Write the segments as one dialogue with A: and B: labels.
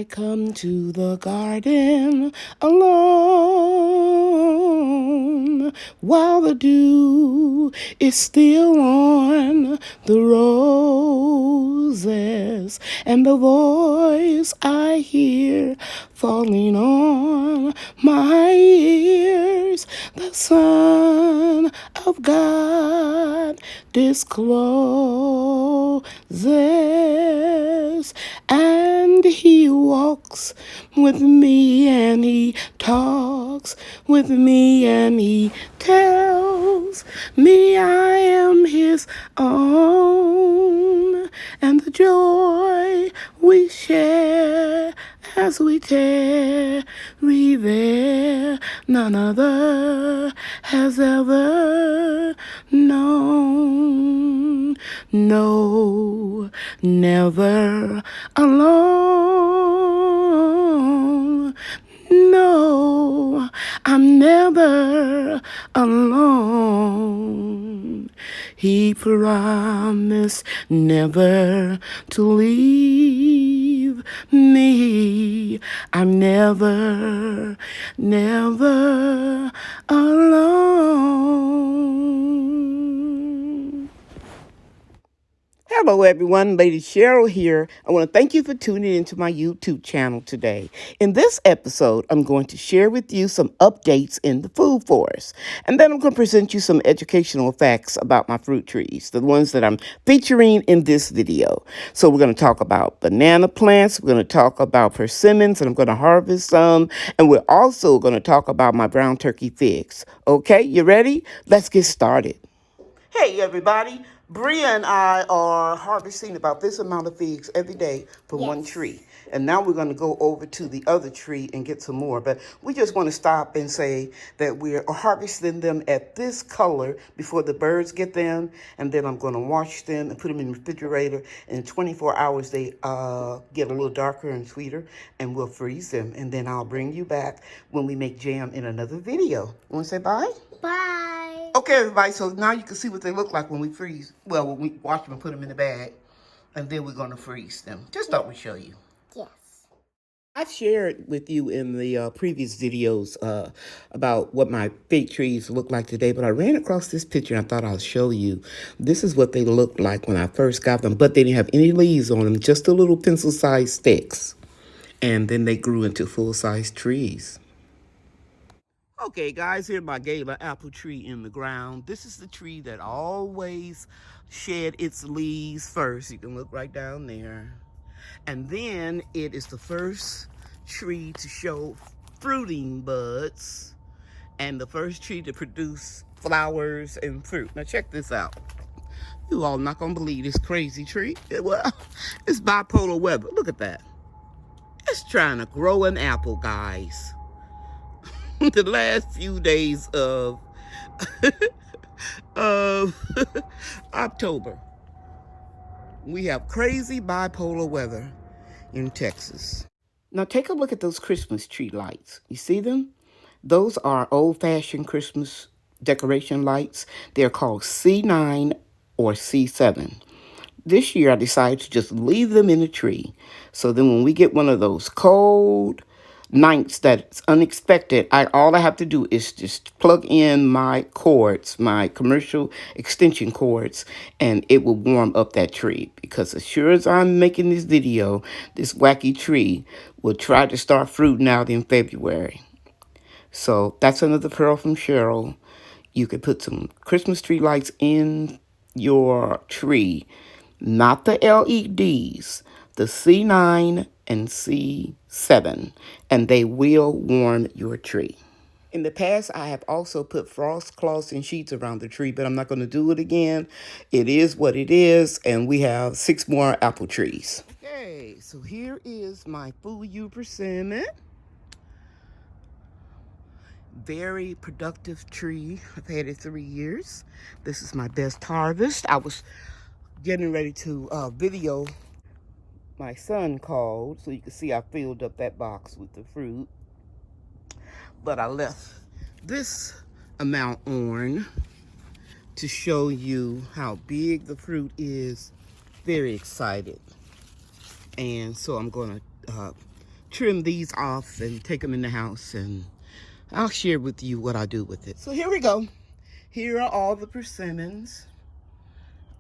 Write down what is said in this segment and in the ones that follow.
A: I come to the garden alone while the dew is still on the roses, and the voice I hear falling on my ears, the Son of God discloses, and he walks with me, and he talks with me, and he tells me I am his own, and the joy we share as we tarry there, none other has ever known. No, never alone. No, I'm never alone. He promised never to leave me. I'm never, never alone. Hello everyone, Lady Cheryl here. I want to thank you for tuning into my YouTube channel today. In this episode, I'm going to share with you some updates in the food forest. And then I'm going to present you some educational facts about my fruit trees, the ones that I'm featuring in this video. So we're going to talk about banana plants, we're going to talk about persimmons, and I'm going to harvest some. And we're also going to talk about my brown turkey figs. Okay, you ready? Let's get started. Hey everybody, Bria and I are harvesting about this amount of figs every day from one tree. And now we're going to go over to the other tree and get some more. But we just want to stop and say that we're harvesting them at this color before the birds get them. And then I'm going to wash them and put them in the refrigerator. In 24 hours, they get a little darker and sweeter, and we'll freeze them. And then I'll bring you back when we make jam in another video. You want to say bye?
B: Bye.
A: Okay, everybody, so now you can see what they look like when we freeze. Well, when we wash them and put them in the bag, and then we're going to freeze them. Just thought we'd show you.
B: Yes.
A: I've shared with you in the previous videos about what my fig trees look like today, but I ran across this picture and I thought I'll show you. This is what they looked like when I first got them, but they didn't have any leaves on them, just the little pencil-sized sticks. And then they grew into full-size trees. Okay, guys, here's my Gala apple tree in the ground. This is the tree that always shed its leaves first. You can look right down there. And then it is the first tree to show fruiting buds and the first tree to produce flowers and fruit. Now check this out. You all not gonna believe this crazy tree. Well, it's bipolar weather. Look at that. It's trying to grow an apple, guys. The last few days of October, we have crazy bipolar weather in Texas. Now take a look at those Christmas tree lights. You see them? Those are old-fashioned Christmas decoration lights. They're called C9 or C7. This year I decided to just leave them in the tree. So then when we get one of those cold nights that's unexpected, all I have to do is just plug in my cords, my commercial extension cords, and it will warm up that tree. Because as sure as I'm making this video, this wacky tree will try to start fruiting out in February. So that's another pearl from Cheryl. You could put some Christmas tree lights in your tree, not the LEDs, the C9 and C7, and they will warm your tree. In the past, I have also put frost cloths and sheets around the tree, but I'm not going to do it again. It is what it is, and we have 6 more apple trees. Okay, so here is my Fool You Persimmon. Very productive tree. I've had it 3 years. This is my best harvest. I was getting ready to video. My son called, so you can see I filled up that box with the fruit. But I left this amount on to show you how big the fruit is. Very excited. And so I'm going to trim these off and take them in the house, and I'll share with you what I do with it. So here we go. Here are all the persimmons.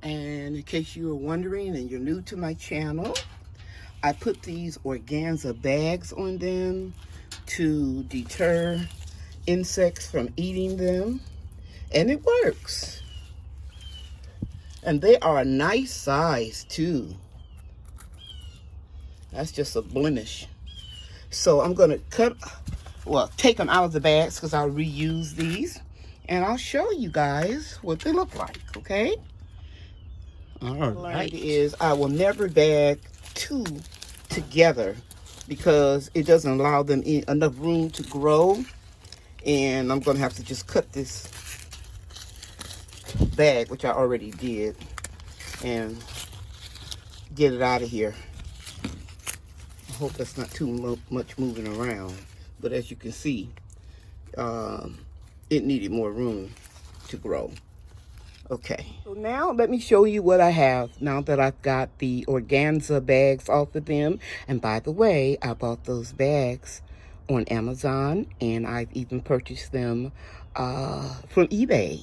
A: And in case you were wondering and you're new to my channel, I put these organza bags on them to deter insects from eating them. And it works. And they are a nice size too. That's just a blemish. So I'm gonna take them out of the bags because I'll reuse these. And I'll show you guys what they look like, okay? All right. Is I will never bag two together because it doesn't allow them enough room to grow. And I'm gonna have to just cut this bag, which I already did, and get it out of here. I hope that's not too much moving around, but as you can see, it needed more room to grow. Okay, so now let me show you what I have now that I've got the organza bags off of them. And by the way, I bought those bags on Amazon, and I've even purchased them from eBay.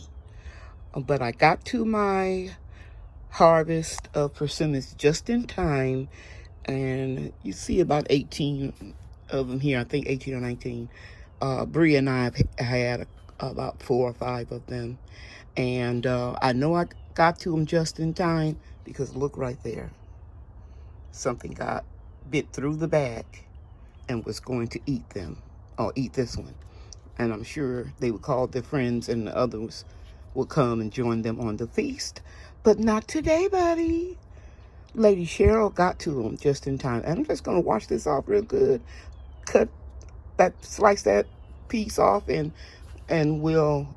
A: But I got to my harvest of persimmons just in time, and you see about 18 of them here. I think 18 or 19. Bree and I have had about 4 or 5 of them. And I know I got to them just in time because look right there. Something got bit through the bag and was going to eat them, or eat this one. And I'm sure they would call their friends and the others would come and join them on the feast. But not today, buddy. Lady Cheryl got to them just in time. And I'm just going to wash this off real good. Slice that piece off, and we'll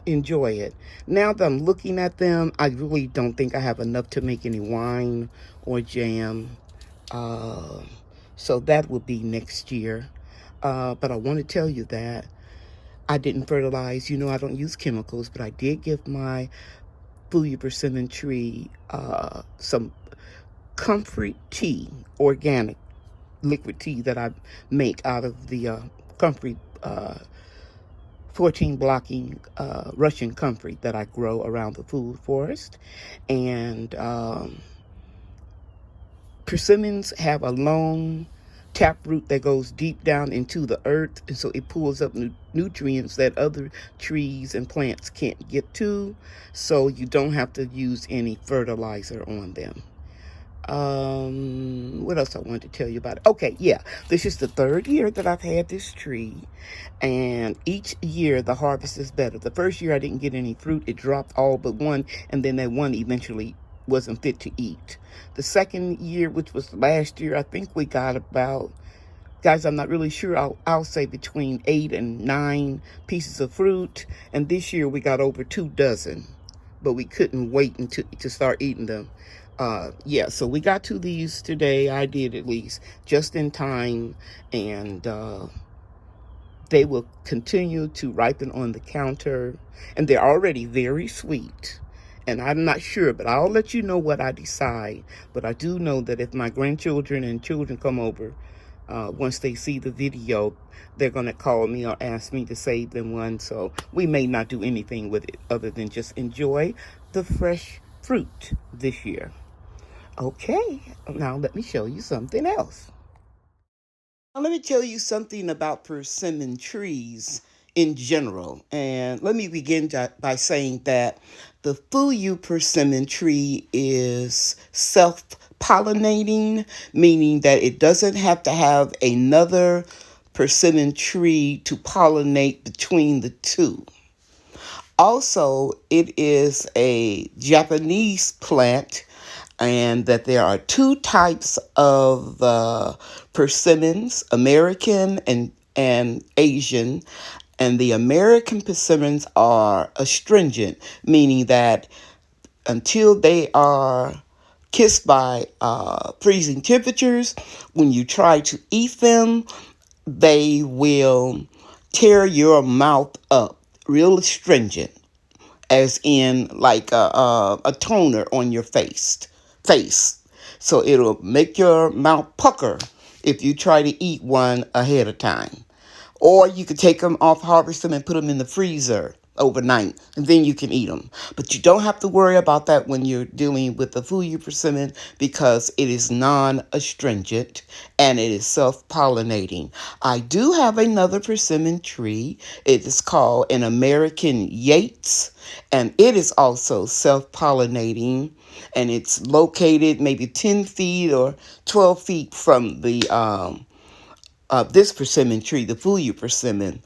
A: enjoy it. Now that I'm looking at them, I really don't think I have enough to make any wine or jam. So that will be next year. But I want to tell you that I didn't fertilize. You know, I don't use chemicals, but I did give my Fuyu persimmon tree some comfrey tea, organic liquid tea that I make out of the comfrey 14 blocking Russian comfrey that I grow around the food forest. And persimmons have a long taproot that goes deep down into the earth, and so it pulls up nutrients that other trees and plants can't get to, so you don't have to use any fertilizer on them. What else I wanted to tell you about it? Okay, yeah, this is the 3rd year that I've had this tree, and each year the harvest is better. The first year I didn't get any fruit. It dropped all but one, and then that one eventually wasn't fit to eat. The second year, which was last year, I think we got about, guys, I'm not really sure, I'll say between 8 and 9 pieces of fruit, and this year we got over 2 dozen, but we couldn't wait to start eating them. Yeah, so we got to these today. I did, at least, just in time, and they will continue to ripen on the counter, and they're already very sweet. And I'm not sure, but I'll let you know what I decide. But I do know that if my grandchildren and children come over, once they see the video, they're going to call me or ask me to save them one. So we may not do anything with it other than just enjoy the fresh fruit this year. Okay, now let me show you something else. Now let me tell you something about persimmon trees in general. And let me begin by saying that the Fuyu persimmon tree is self-pollinating, meaning that it doesn't have to have another persimmon tree to pollinate between the two. Also, it is a Japanese plant, and that there are 2 types of persimmons, American and Asian. And the American persimmons are astringent, meaning that until they are kissed by freezing temperatures, when you try to eat them, they will tear your mouth up, real astringent, as in like a toner on your face. So it'll make your mouth pucker if you try to eat one ahead of time. Or you could take them off, harvest them, and put them in the freezer overnight, and then you can eat them. But you don't have to worry about that when you're dealing with the Fuyu persimmon, because it is non-astringent and it is self-pollinating. I do have another persimmon tree. It is called an American Yates, and it is also self-pollinating, and it's located maybe 10 feet or 12 feet from the this persimmon tree, the Fuyu persimmon.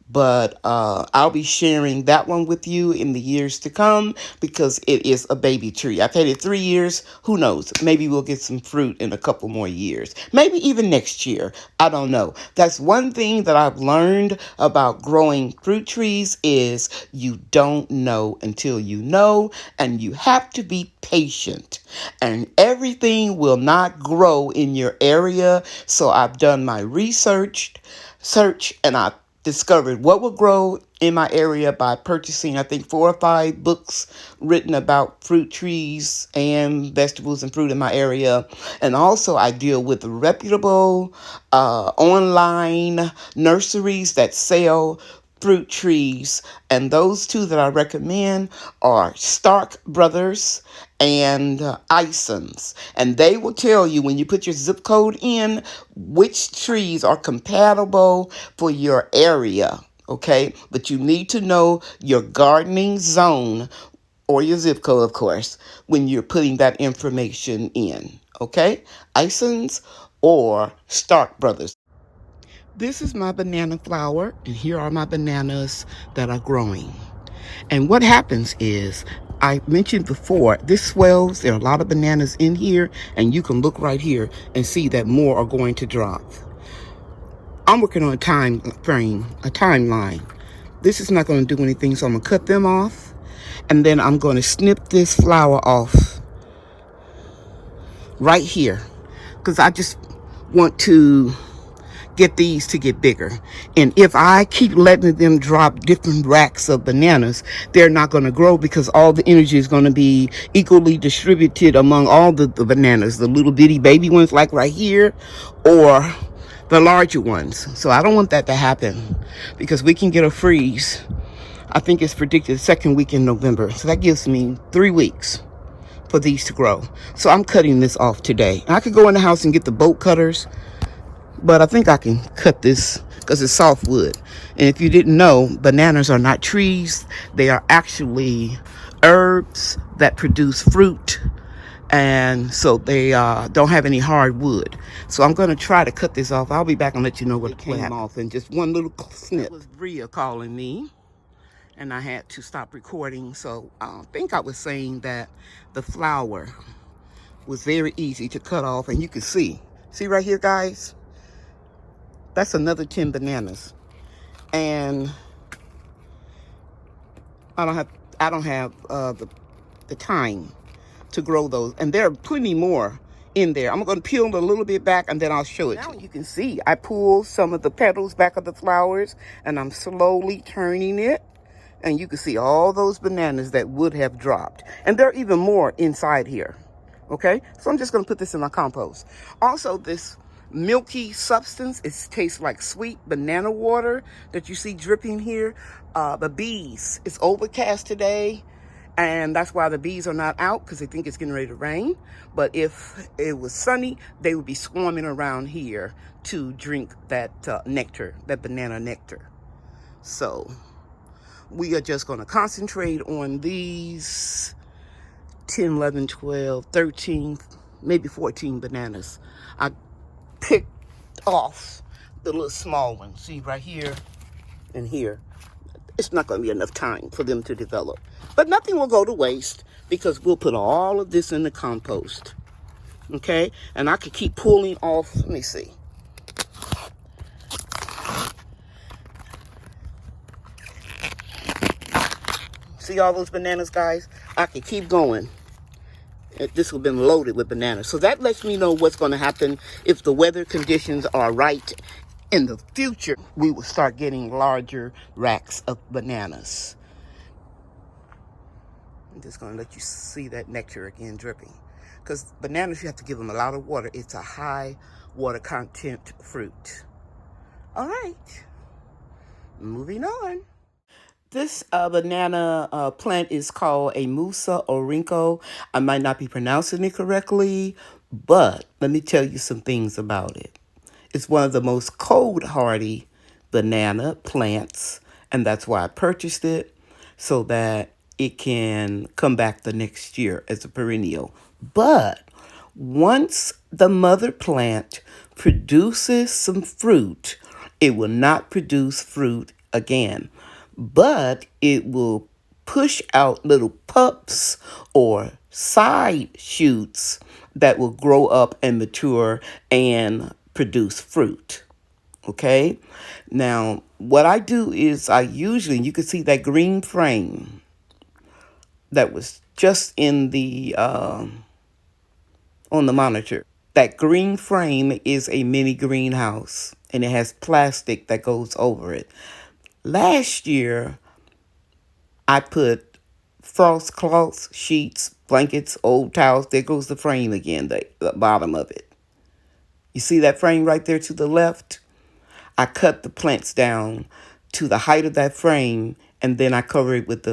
A: But I'll be sharing that one with you in the years to come, because it is a baby tree. I've had it 3 years. Who knows? Maybe we'll get some fruit in a couple more years. Maybe even next year. I don't know. That's one thing that I've learned about growing fruit trees, is you don't know until you know, and you have to be patient. And everything will not grow in your area. So I've done my search, and I discovered what will grow in my area by purchasing, I think, 4 or 5 books written about fruit trees and vegetables and fruit in my area. And also I deal with reputable online nurseries that sell fruit trees, and those two that I recommend are Stark Brothers and Isons, and they will tell you when you put your zip code in which trees are compatible for your area. Okay, but you need to know your gardening zone, or your zip code, of course, when you're putting that information in. Okay, Isons or Stark Brothers. This is my banana flower, and here are my bananas that are growing. And what happens is, I mentioned before, this swells. There are a lot of bananas in here, and you can look right here and see that more are going to drop. I'm working on a timeline. This is not going to do anything, so I'm going to cut them off, and then I'm going to snip this flower off right here, because I just want to get these to get bigger. And if I keep letting them drop different racks of bananas, they're not going to grow, because all the energy is going to be equally distributed among all the bananas, the little bitty baby ones like right here, or the larger ones. So I don't want that to happen, because we can get a freeze. I think it's predicted the second week in November. So that gives me 3 weeks for these to grow. So I'm cutting this off today. I could go in the house and get the bolt cutters, but I think I can cut this because it's softwood. And if you didn't know, bananas are not trees. They are actually herbs that produce fruit. And so they don't have any hard wood. So I'm going to try to cut this off. I'll be back and let you know what came off in just one little snip. It was Bria calling me, and I had to stop recording. So I think I was saying that the flower was very easy to cut off. And you can see right here, guys? That's another 10 bananas, and I don't have the time to grow those, and there are plenty more in there. I'm going to peel a little bit back, and then I'll show it. Now you can see I pulled some of the petals back of the flowers, and I'm slowly turning it, and you can see all those bananas that would have dropped, and there are even more inside here. Okay, so I'm just going to put this in my compost. Also, this milky substance, it tastes like sweet banana water that you see dripping here. The bees, it's overcast today, and that's why the bees are not out, because they think it's getting ready to rain. But if it was sunny, they would be swarming around here to drink that nectar, that banana nectar. So we are just going to concentrate on these 10, 11, 12, 13, maybe 14 bananas. I picked off the little small ones. See right here and here. It's not going to be enough time for them to develop. But nothing will go to waste, because we'll put all of this in the compost. Okay? And I could keep pulling off. Let me see. See all those bananas, guys? I could keep going. This would have been loaded with bananas. So that lets me know what's going to happen if the weather conditions are right. In the future, we will start getting larger racks of bananas. I'm just going to let you see that nectar again dripping. Because bananas, you have to give them a lot of water. It's a high water content fruit. All right, moving on. This banana plant is called a Musa Orinco. I might not be pronouncing it correctly, but let me tell you some things about it. It's one of the most cold-hardy banana plants, and that's why I purchased it, so that it can come back the next year as a perennial. But once the mother plant produces some fruit, it will not produce fruit again, but it will push out little pups or side shoots that will grow up and mature and produce fruit. Okay? Now, what I do is you can see that green frame that was just in the on the monitor. That green frame is a mini greenhouse, and it has plastic that goes over it. Last year, I put frost cloths, sheets, blankets, old towels. There goes the frame again, the bottom of it. You see that frame right there to the left? I cut the plants down to the height of that frame, and then I cover it with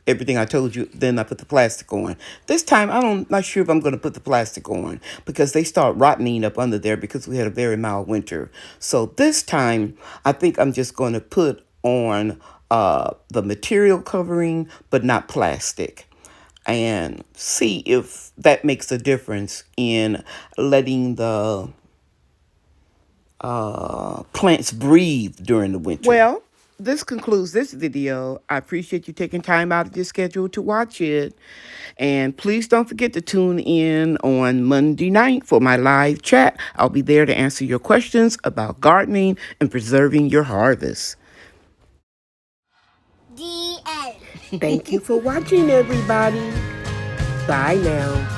A: everything I told you. Then I put the plastic on. This time, not sure if I'm going to put the plastic on because they start rotting up under there because we had a very mild winter. So this time, I think I'm just going to put on the material covering, but not plastic, and see if that makes a difference in letting the plants breathe during the winter. Well, this concludes this video. I appreciate you taking time out of your schedule to watch it. And please don't forget to tune in on Monday night for my live chat. I'll be there to answer your questions about gardening and preserving your harvest.
B: The end.
A: Thank you for watching, everybody. Bye now.